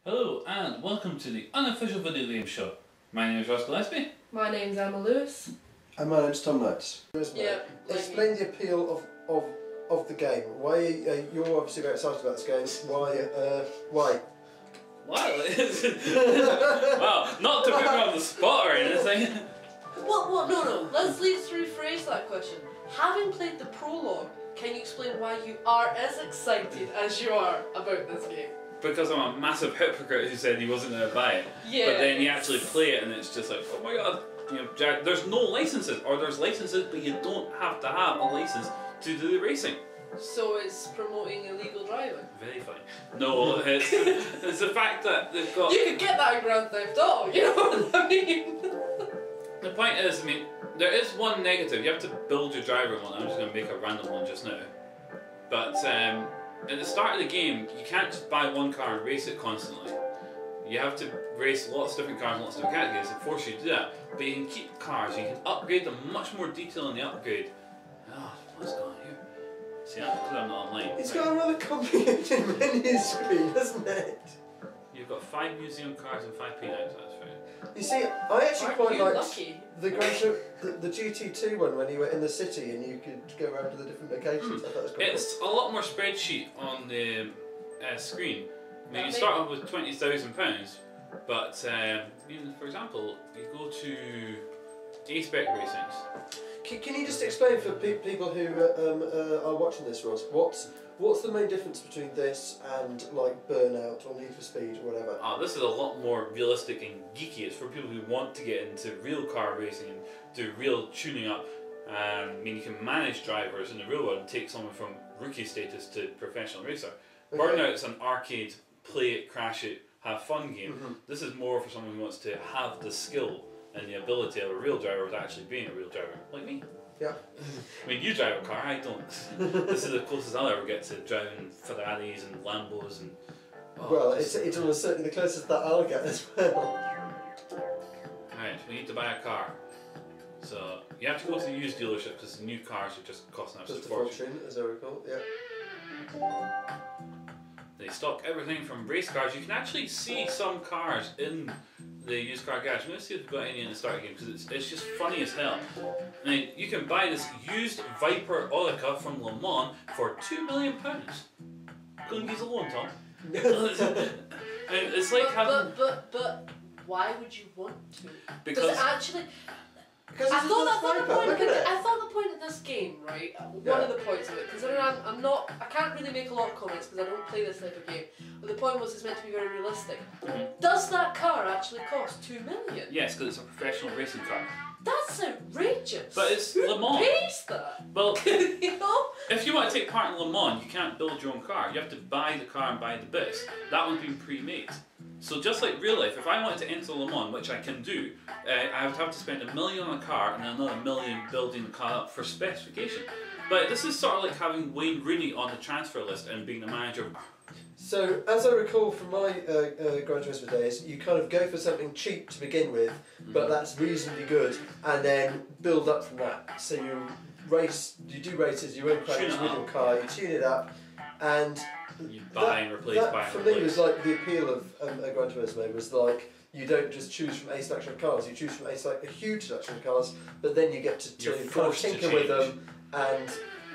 Hello and welcome to the unofficial video game show. My name is Ross Gillespie. My name's Emma Lewis. And my name's Tom Knights. Yeah. Explain the appeal of the game. Why you're obviously very excited about this game. Why? Wow, wow, not to put me on the spot or anything. What? No. Let's rephrase that question. Having played the prologue, can you explain why you are as excited as you are about this game? Because I'm a massive hypocrite who said he wasn't going to buy it. Yeah. But then you actually play it and it's just like, oh my god, you know, there's no licenses, or there's licenses but you don't have to have a license to do the racing. So it's promoting illegal driving? Very funny. No, it's the fact that they've got... You could get that in Grand Theft Auto, you know what I mean? The point is, I mean, there is one negative. You have to build your driver one. I'm just going to make a random one just now. But at the start of the game, you can't just buy one car and race it constantly. You have to race lots of different cars and lots of different categories that force you to do that. But you can keep cars, you can upgrade them, much more detail in the upgrade. Oh, what's going on here? See, that's because I'm not online. It's got another complicated menu screen, hasn't it? You've got 5 museum cars and 5 peanuts, that's fair. You see, I actually quite liked the the GT2 one when you were in the city and you could go around to the different locations. I thought it was quite It's a lot more spreadsheet on the screen. I mean, you start off with £20,000, but for example, you go to A-Spec Racings. Can you just explain for people who are watching this, Ross, what's the main difference between this and like Burnout or Need for Speed or whatever? Oh, this is a lot more realistic and geeky. It's for people who want to get into real car racing and do real tuning up. I mean, you can manage drivers in the real world and take someone from rookie status to professional racer. Okay. Burnout's an arcade, play it, crash it, have fun game. Mm-hmm. This is more for someone who wants to have the skill and the ability of a real driver with actually being a real driver, like me. Yeah. I mean, you drive a car, I don't. This is the closest I'll ever get to driving Ferraris and Lambos and... Oh, well, it's almost certainly the closest that I'll get as well. Alright, we need to buy a car. So, you have to go to the used dealership because the new cars are just costing absolute fortune. As I recall, yeah. They stock everything from race cars. You can actually see some cars in the used car garage. I'm going to see if we've got any in the start game because it's just funny as hell. I mean, you can buy this used Viper Olica from Le Mans for £2 million. Couldn't use a loan, Tom. And it's like having... But why would you want to? Because Does it actually... I thought the point of this game, right? One of the points of it, considering I can't really make a lot of comments because I don't play this type of game. But the point was, it's meant to be very realistic. Mm-hmm. Does that car actually cost £2 million? Yes, because it's a professional racing car. That's outrageous. But it's Le Mans. Who pays that? Well, you know? If you want to take part in Le Mans, you can't build your own car. You have to buy the car and buy the bits. That one's been pre-made. So just like real life, if I wanted to enter Le Mans, which I can do, I would have to spend $1 million on a car and another $1 million building the car up for specification. But this is sort of like having Wayne Rooney on the transfer list and being the manager. So, as I recall from my Gran Turismo days, you kind of go for something cheap to begin with, but that's reasonably good, and then build up from that. So you do races, you own practice with your car, you tune it up, and you buy and replace, buy and replace. For me was like the appeal of Gran Turismo was like, you don't just choose from a selection of cars, you choose from a huge selection of cars, but then you get to kind of tinker with them,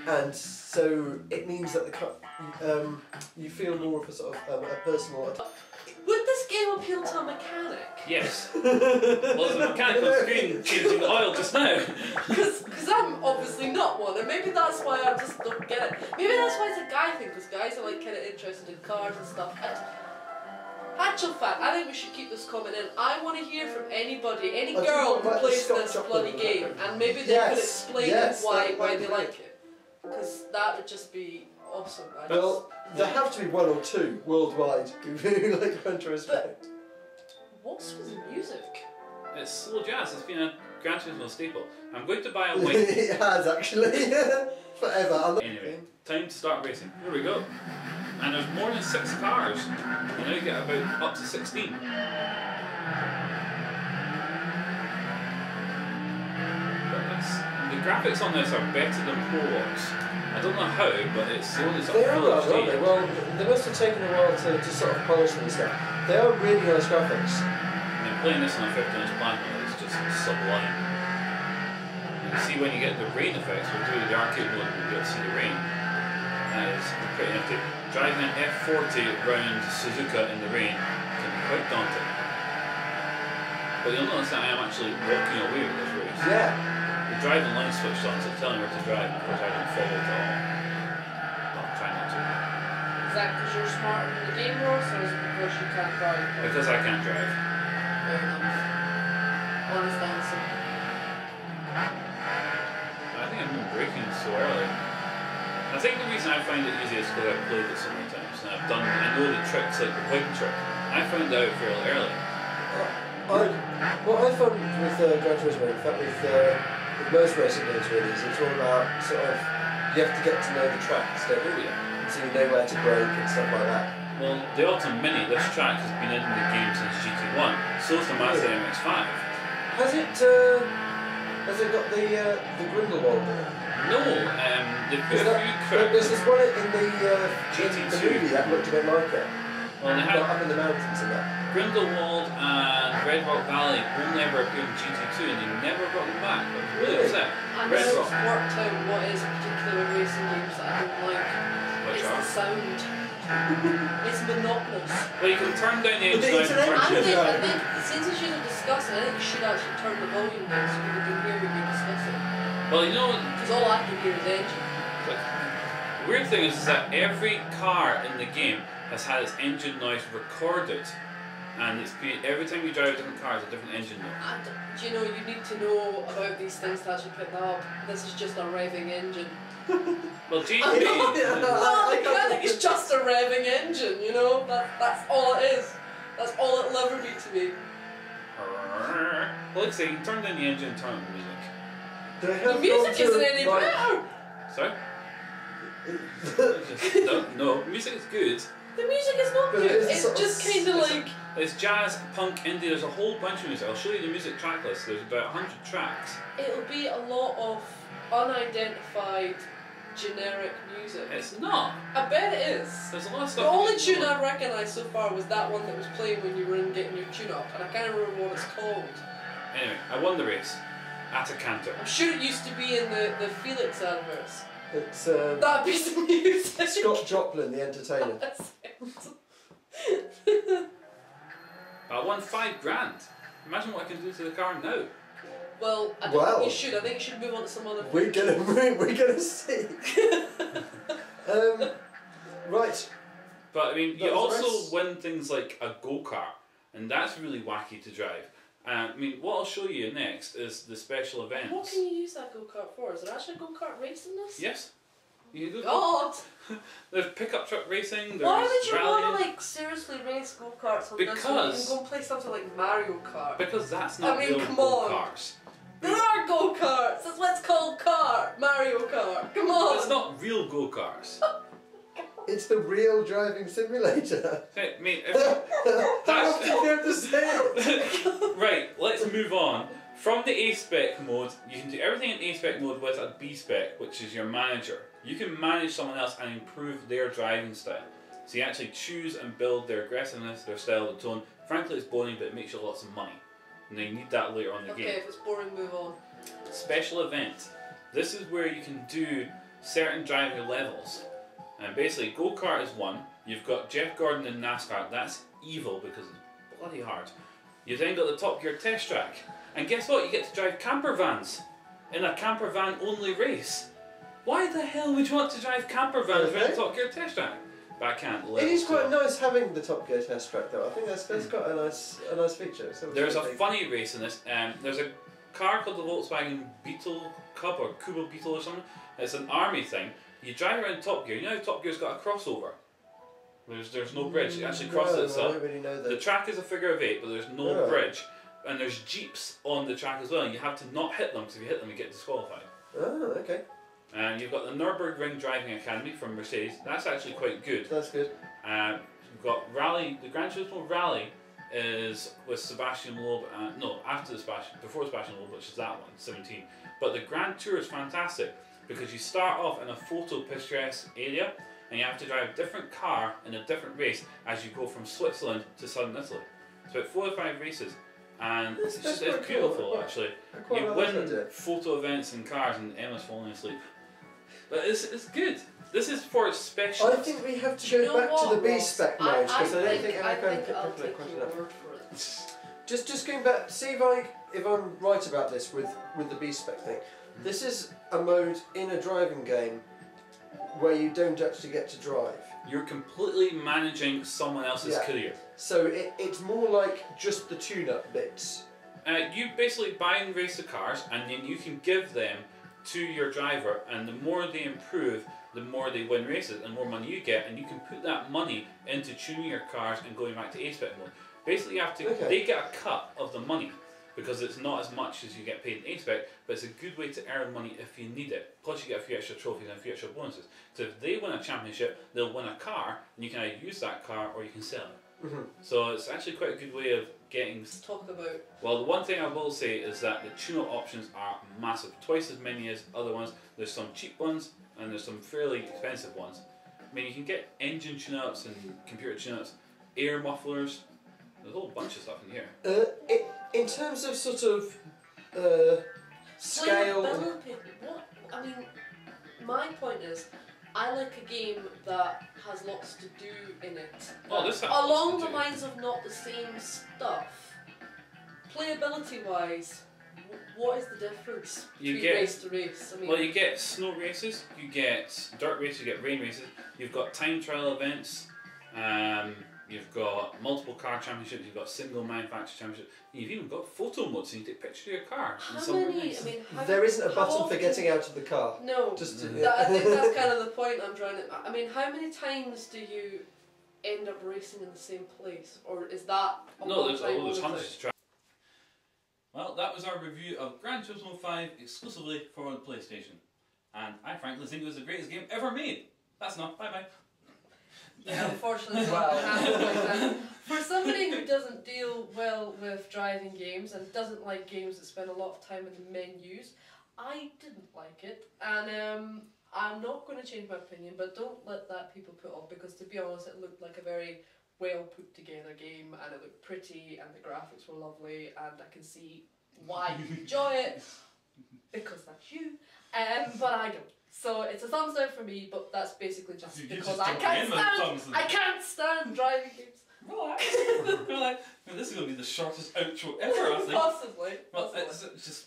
and so it means that the car, you feel more of a sort of a personal... Would this game appeal to a mechanic? Yes. Well, there's a mechanical screen changing the oil just now. Because I'm obviously not one, and maybe that's why I just don't get it. Maybe that's why it's a guy thing, because guys are like kind of interested in cars and stuff. Actual fact, I think we should keep this comment in. I want to hear from anybody, any girl who plays this bloody game, and maybe they could explain why they like it. Because that would just be awesome. Well, there have to be one or two worldwide who really like Gran Turismo. But what's with the music? It's slow jazz. It's been a Gran Turismo staple. I'm going to buy a white. It has actually. Forever. Anyway, time to start racing. Here we go. And there's more than 6 cars. You now get about up to 16. But the graphics on this are better than Prologue's. I don't know how, but it's the only sort They of are full rather, aren't HD. they? Well, they must have taken a while to sort of polish them and stuff. They are really nice graphics. I mean, playing this on a 15-inch plasma is just sublime. You see when you get the rain effects, we'll do the arcade mode and we'll be able to see the rain. It's pretty nifty. Driving an F40 around Suzuka in the rain can be quite daunting. But you'll notice that I am actually walking away with this race. Yeah. The driving line switched on, so it's telling me where to drive, and of course I don't follow it at all. Well, I'm trying not to. Is that because you're smarter than the game, Ross, or is it because you can't drive? Because I can't drive. Fair enough. Honest answer. I think I've been braking so early. I think the reason I find it easy is because I've played it so many times, and I know the tricks like the point trick. I found out fairly early. What I found with Gran Turismo, in fact with most racing games really, is it's all about sort of, you have to get to know the tracks, don't you? Oh yeah. So you know where to brake and stuff like that. Well, the Autumn Mini, this track has been in the game since GT1, so is the Mazda MX-5. Has it got the Grindelwald in it? No, they put a few There's cracks. this one in the GT2. movie that looked a bit like it. Well, they had Up in the mountains and that. Grindelwald and Red Rock Valley will never appear in GT2 and they never brought them back. I was really upset. I Red know Rock. it's worked out what is particular racing games that I don't like. Which It's are? the sound. It's monotonous. Well, you can turn down the But engine it's down an and turn engine. it I think since you should have discussed it, I think you should actually turn the volume down so people can hear when you discuss it. Well, you know, Because all I can hear is engine. the weird thing is that every car in the game has had its engine noise recorded, and every time you drive a different car, it's a different engine noise. And, do you know, you need to know about these things to actually pick them up. This is just a revving engine. Well, GT. I'm not, Yeah, no, I the mechanic is just a revving engine, you know? That's all it is. That's all it'll ever be to me. Well, let's see, you can turn down the engine and turn on the music. Do they The have music gone to, isn't any like- better. Sorry? No, music is good. The music is not But good. it is It's sort of just kind of like. It's jazz, punk, indie, there's a whole bunch of music. I'll show you the music track list. There's about 100 tracks. It'll be a lot of unidentified generic music. It's not. I bet it is. There's a lot of The stuff. only tune I recognised so far was that one that was playing when you were in getting your tune up, and I can't remember what it's called. Anyway, I won the race. At a canter. I'm sure it used to be in the Felix adverts. It's That piece of music. Scott Joplin, the entertainer. That's it. I won $5,000. Imagine what I can do to the car now. Well, I don't Well. think you should. I think you should move on to some other. We're gonna see. Right. But I mean, you That was a also race. win things like a go-kart, and that's really wacky to drive. I mean, what I'll show you next is the special events. What can you use that go-kart for? Is there actually a go-kart race in this? Yes. You can go. God! There's pickup truck racing. There's Why would you rallying. want to like seriously race go-karts on this one? You Because- can go and play something like Mario Kart. Because that's not I mean, real come on. go-karts. There are go-karts! That's what it's called, kart! Mario Kart! Come on! It's not real go-karts. It's the real driving simulator. Hey, mate, How often do you have to say it? Right, let's move on. From the A-Spec mode, you can do everything in A-Spec mode with a B-Spec, which is your manager. You can manage someone else and improve their driving style. So you actually choose and build their aggressiveness, their style, the tone. Frankly, it's boring, but it makes you lots of money. And you need that later on in the Okay, game. if it's boring, move on. Special event. This is where you can do certain driving levels. And basically, go-kart is one. You've got Jeff Gordon in NASCAR. That's evil because it's bloody hard. You've then got the Top Gear test track. And guess what? You get to drive camper vans in a camper van only race. Why the hell would you want to drive camper vans around the Top Gear test track? But I can't. It is quite Level nice having the Top Gear test track though. I think that's quite a nice feature. So There's a funny race in this. There's a car called the Volkswagen Beetle Cub or Kuba Beetle or something. It's an army thing. You drive around Top Gear. You know how Top Gear's got a crossover? There's no bridge. It actually crosses I itself. don't really know The that. track is a figure of 8, but there's no Right. bridge. And there's jeeps on the track as well. And you have to not hit them, because if you hit them, you get disqualified. Oh, okay. And you've got the Nürburgring Driving Academy from Mercedes. That's actually quite good. That's good. We've got Rally, the Gran Turismo Rally is with Sebastian Loeb, no, after the Sebastian, before Sebastian Loeb, which is that one, 17. But the Grand Tour is fantastic because you start off in a photo picturesque area and you have to drive a different car in a different race as you go from Switzerland to southern Italy. It's about 4 or 5 races, and it's beautiful cool. actually. Quite You like win that. photo events in cars, and Emma's falling asleep. But it's good. This is for specialists. I think we have to Do you go know back what, to the B Ross? spec mode because I don't think I Emma can think pick I'll up that take question your up. word for it. Just going back, see if I'm right about this with the B spec thing. This is a mode in a driving game where you don't actually get to drive. You're completely managing someone else's Yeah. career. So it's more like just the tune-up bits. You basically buy and race the cars, and then you can give them to your driver, and the more they improve, the more they win races, and the more money you get, and you can put that money into tuning your cars and going back to A-Spec mode. Basically, you have to. Okay. They get a cut of the money because it's not as much as you get paid in A-Spec, but it's a good way to earn money if you need it. Plus, you get a few extra trophies and a few extra bonuses. So if they win a championship, they'll win a car, and you can either use that car or you can sell it. So it's actually quite a good way of getting. Let's talk about. Well, the one thing I will say is that the tune-up options are massive, twice as many as other ones. There's some cheap ones and there's some fairly expensive ones. I mean, you can get engine tune-ups and computer tune-ups, air mufflers. There's a whole bunch of stuff in here. In terms of sort of scale. Playability. What? I mean, my point is, I like a game that has lots to do in it. Oh, this has Along lots the to do. lines of not the same stuff. Playability wise, what is the difference You between get- race to race? I mean, Well, you get snow races, you get dirt races, you get rain races, you've got time trial events, you've got multiple car championships, you've got single manufacturer championship, you've even got photo modes so you can take pictures of your car. how and somewhere many? nice. I mean, how, There isn't a how button for often- getting out of the car. No. Just to, I think that's kind of the point I'm trying to. I mean, how many times do you end up racing in the same place, or is that a No, there's one-time hundreds only to try. Well, that was our review of Gran Turismo 5 exclusively for the PlayStation. And I frankly think it was the greatest game ever made. That's enough, bye bye. Yeah, unfortunately, it's not gonna happen like that. For somebody who doesn't deal well with driving games and doesn't like games that spend a lot of time in the menus, I didn't like it, and I'm not going to change my opinion, but don't let that people put off, because to be honest, it looked like a very well put together game, and it looked pretty, and the graphics were lovely, and I can see why you enjoy it, because that's you, but I don't. So it's a thumbs down for me, but that's basically just You because just I don't can't end with thumbs stand. down. I can't stand driving games. Relax. Relax. This is going to be the shortest outro ever, I think. Possibly. Well, Possibly. it's just,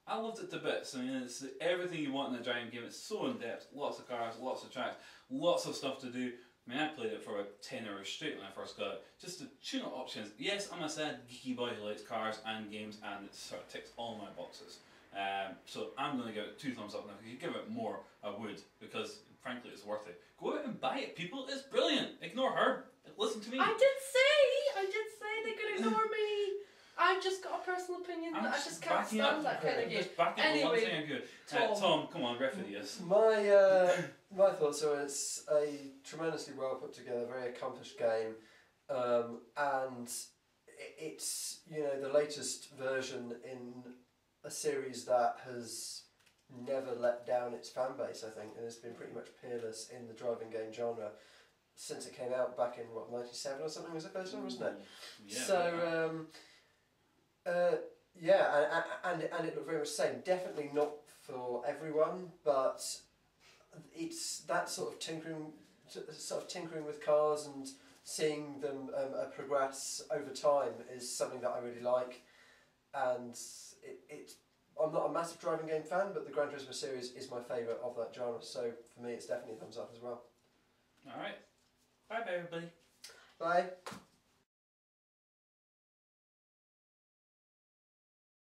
I loved it to bits. I mean, it's everything you want in a driving game. It's so in depth. Lots of cars, lots of tracks, lots of stuff to do. I mean, I played it for about 10 hours straight when I first got it. Just the tune-up options. Yes, I'm a sad geeky boy who likes cars and games, and it sort of ticks all my boxes. So I'm going to give it 2 thumbs up now. If you give it more, I would, because frankly it's worth it. Go out and buy it, people. It's brilliant. Ignore her. Listen to me. I did say they could ignore me. I've just got a personal opinion that I just can't backing up- stand that kind of game. Just backing up the one Anyway, thing I'm good. Tom. Tom, come on, referee us. My thoughts are it's a tremendously well put together, very accomplished game, and it's the latest version in a series that has never let down its fan base, I think, and it's been pretty much peerless in the driving game genre since it came out back in '97 or something, was it first one, wasn't it? Yeah. So and it looked very much the same. Definitely not for everyone, but it's that sort of tinkering with cars and seeing them progress over time is something that I really like. And I'm not a massive driving game fan, but the Gran Turismo series is my favourite of that genre. So for me, it's definitely a thumbs up as well. All right. Bye, bye, everybody. Bye.